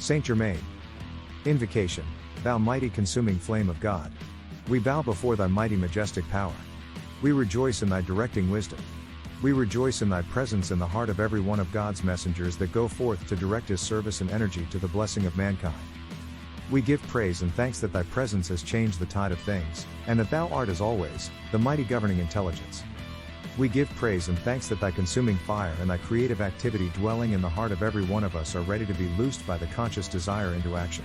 Saint Germain. Invocation. Thou mighty consuming flame of God. We bow before thy mighty majestic power. We rejoice in thy directing wisdom. We rejoice in thy presence in the heart of every one of God's messengers that go forth to direct his service and energy to the blessing of mankind. We give praise and thanks that thy presence has changed the tide of things, and that thou art as always, the mighty governing intelligence. We give praise and thanks that thy consuming fire and thy creative activity dwelling in the heart of every one of us are ready to be loosed by the conscious desire into action.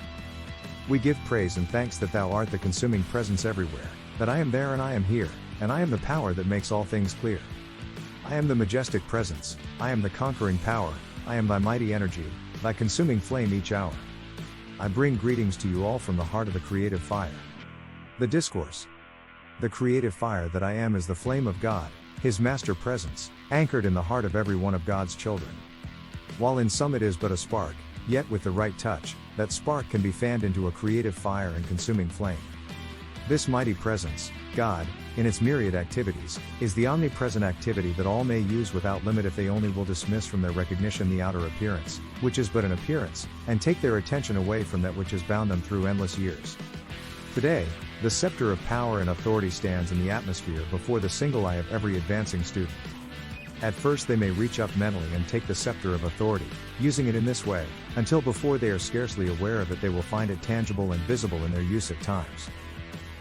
We give praise and thanks that thou art the consuming presence everywhere, that I am there and I am here, and I am the power that makes all things clear. I am the majestic presence, I am the conquering power, I am thy mighty energy, thy consuming flame each hour. I bring greetings to you all from the heart of the creative fire. The discourse. The creative fire that I am is the flame of God, his master presence, anchored in the heart of every one of God's children. While in some it is but a spark, yet with the right touch, that spark can be fanned into a creative fire and consuming flame. This mighty presence, God, in its myriad activities, is the omnipresent activity that all may use without limit if they only will dismiss from their recognition the outer appearance, which is but an appearance, and take their attention away from that which has bound them through endless years. Today, the scepter of power and authority stands in the atmosphere before the single eye of every advancing student. At first they may reach up mentally and take the scepter of authority, using it in this way, until before they are scarcely aware of it they will find it tangible and visible in their use at times.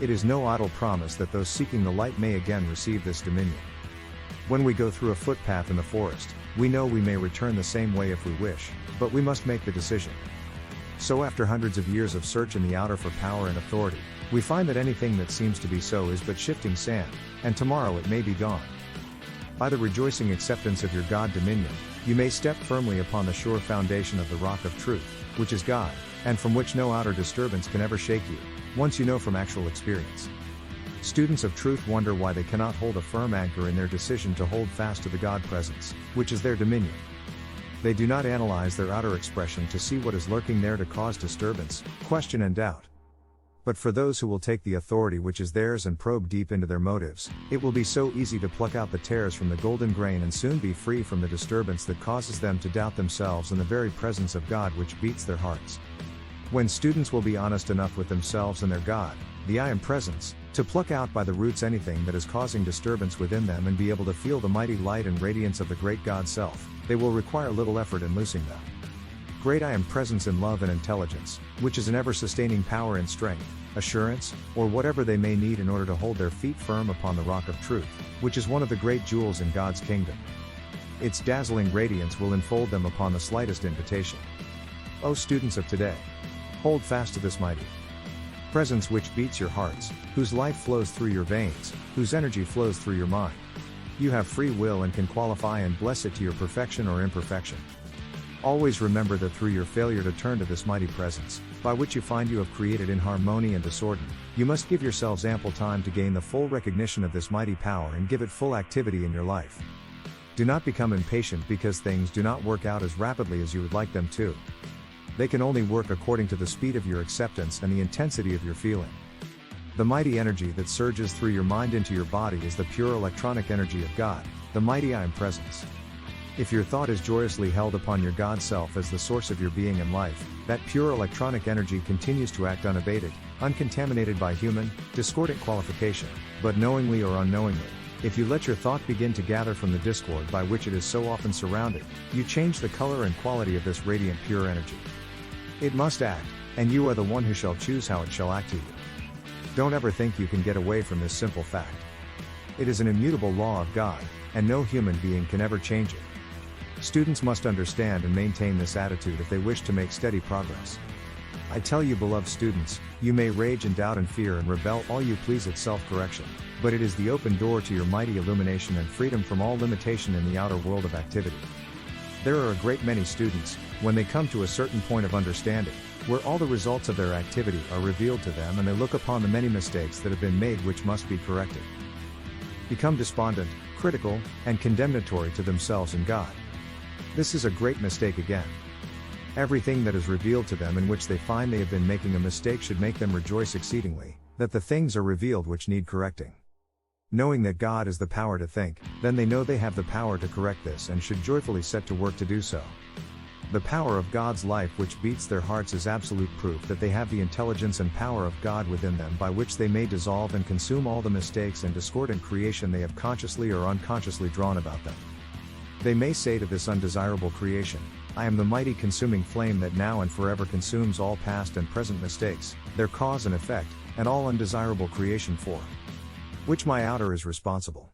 It is no idle promise that those seeking the light may again receive this dominion. When we go through a footpath in the forest, we know we may return the same way if we wish, but we must make the decision. So after hundreds of years of search in the outer for power and authority, we find that anything that seems to be so is but shifting sand, and tomorrow it may be gone. By the rejoicing acceptance of your God dominion, you may step firmly upon the sure foundation of the rock of truth, which is God, and from which no outer disturbance can ever shake you, once you know from actual experience. Students of truth wonder why they cannot hold a firm anchor in their decision to hold fast to the God presence, which is their dominion. They do not analyze their outer expression to see what is lurking there to cause disturbance, question and doubt. But for those who will take the authority which is theirs and probe deep into their motives, it will be so easy to pluck out the tares from the golden grain and soon be free from the disturbance that causes them to doubt themselves and the very presence of God which beats their hearts. When students will be honest enough with themselves and their God, the I am presence, to pluck out by the roots anything that is causing disturbance within them and be able to feel the mighty light and radiance of the great God Self, they will require little effort in loosing them. Great I am presence in love and intelligence, which is an ever-sustaining power and strength, assurance, or whatever they may need in order to hold their feet firm upon the rock of truth, which is one of the great jewels in God's kingdom. Its dazzling radiance will enfold them upon the slightest invitation. O students of today, hold fast to this mighty presence which beats your hearts, whose life flows through your veins, whose energy flows through your mind. You have free will and can qualify and bless it to your perfection or imperfection. Always remember that through your failure to turn to this mighty presence, by which you find you have created inharmony and disorder, you must give yourselves ample time to gain the full recognition of this mighty power and give it full activity in your life. Do not become impatient because things do not work out as rapidly as you would like them to. They can only work according to the speed of your acceptance and the intensity of your feeling. The mighty energy that surges through your mind into your body is the pure electronic energy of God, the mighty I am presence. If your thought is joyously held upon your God Self as the source of your being and life, that pure electronic energy continues to act unabated, uncontaminated by human, discordant qualification, but knowingly or unknowingly. If you let your thought begin to gather from the discord by which it is so often surrounded, you change the color and quality of this radiant pure energy. It must act, and you are the one who shall choose how it shall act to you. Don't ever think you can get away from this simple fact. It is an immutable law of God, and no human being can ever change it. Students must understand and maintain this attitude if they wish to make steady progress. I tell you, beloved students, you may rage and doubt and fear and rebel all you please at self-correction, but it is the open door to your mighty illumination and freedom from all limitation in the outer world of activity. There are a great many students, when they come to a certain point of understanding, where all the results of their activity are revealed to them and they look upon the many mistakes that have been made which must be corrected. Become despondent, critical, and condemnatory to themselves and God. This is a great mistake again. Everything that is revealed to them in which they find they have been making a mistake should make them rejoice exceedingly, that the things are revealed which need correcting. Knowing that God is the power to think, then they know they have the power to correct this and should joyfully set to work to do so. The power of God's life which beats their hearts is absolute proof that they have the intelligence and power of God within them by which they may dissolve and consume all the mistakes and discordant creation they have consciously or unconsciously drawn about them. They may say to this undesirable creation, I am the mighty consuming flame that now and forever consumes all past and present mistakes, their cause and effect, and all undesirable creation for which my outer is responsible.